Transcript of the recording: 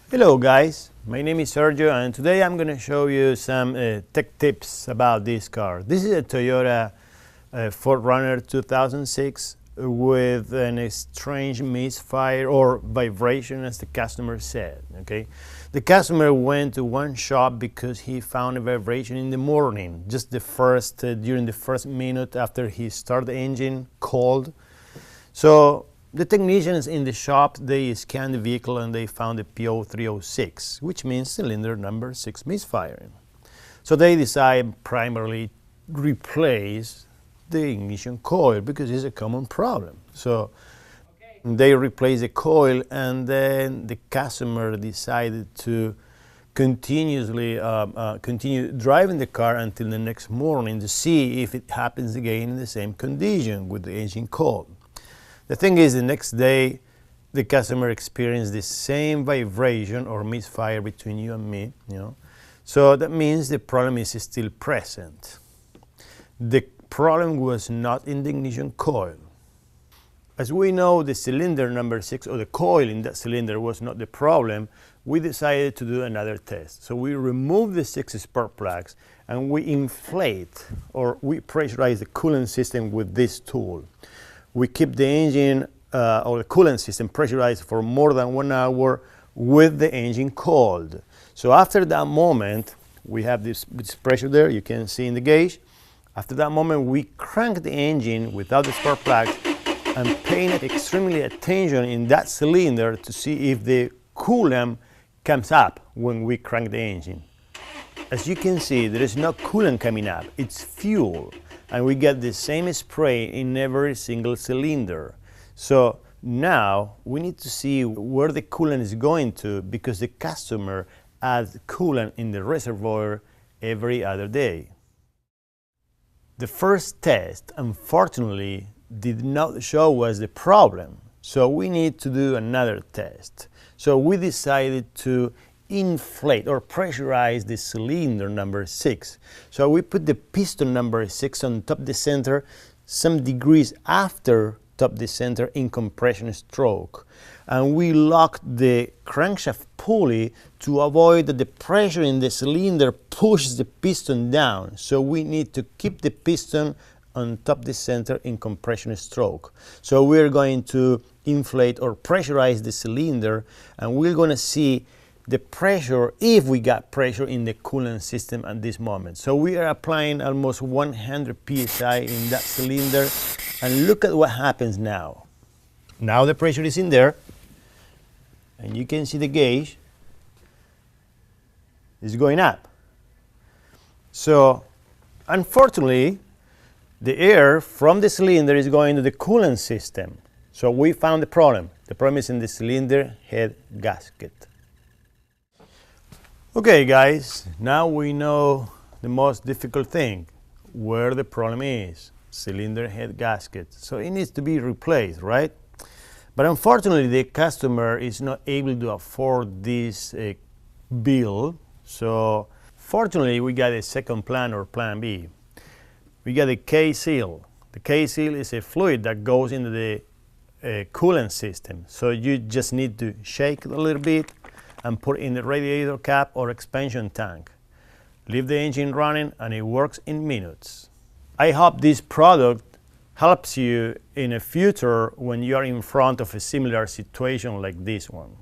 Hello guys, my name is Sergio and today I'm going to show you some tech tips about this car. This is a Toyota 4Runner 2006 with a strange misfire or vibration, as the customer said. Okay, the customer went to one shop because he found a vibration in the morning, just during the first minute after he started the engine cold. So the technicians in the shop, they scanned the vehicle and they found a PO306, which means cylinder number 6 misfiring. So they decide primarily replace the ignition coil because it's a common problem. So they replace the coil, and then the customer decided to continue driving the car until the next morning to see if it happens again in the same condition with the engine cold. The thing is, the next day, the customer experienced the same vibration or misfire between you and me, So that means the problem is still present. The problem was not in the ignition coil. As we know, the cylinder number 6, or the coil in that cylinder, was not the problem. We decided to do another test. So we removed the 6 spark plugs and we inflate, or we pressurize the coolant system with this tool. We keep the engine or the coolant system pressurized for more than 1 hour with the engine cold. So after that moment, we have this pressure there, you can see in the gauge. After that moment, we crank the engine without the spark plugs and paying extremely attention in that cylinder to see if the coolant comes up when we crank the engine. As you can see, there is no coolant coming up, it's fuel. And we get the same spray in every single cylinder. So now we need to see where the coolant is going to, because the customer adds coolant in the reservoir every other day. The first test, unfortunately, did not show us the problem. So we need to do another test. So we decided to inflate or pressurize the cylinder number 6. So we put the piston number 6 on top the center, some degrees after top the center in compression stroke. And we locked the crankshaft pulley to avoid that the pressure in the cylinder pushes the piston down. So we need to keep the piston on top the center in compression stroke. So we're going to inflate or pressurize the cylinder, and we're going to see the pressure, if we got pressure in the coolant system at this moment. So we are applying almost 100 psi in that cylinder, and look at what happens now. Now the pressure is in there, and you can see the gauge is going up. So unfortunately, the air from the cylinder is going to the coolant system. So we found the problem. The problem is in the cylinder head gasket. Okay guys, now we know the most difficult thing, where the problem is, cylinder head gasket. So it needs to be replaced, right? But unfortunately the customer is not able to afford this bill. So fortunately we got a second plan, or plan B. We got a K-seal. The K-seal is a fluid that goes into the coolant system. So you just need to shake it a little bit and put in the radiator cap or expansion tank. Leave the engine running and it works in minutes. I hope this product helps you in the future when you are in front of a similar situation like this one.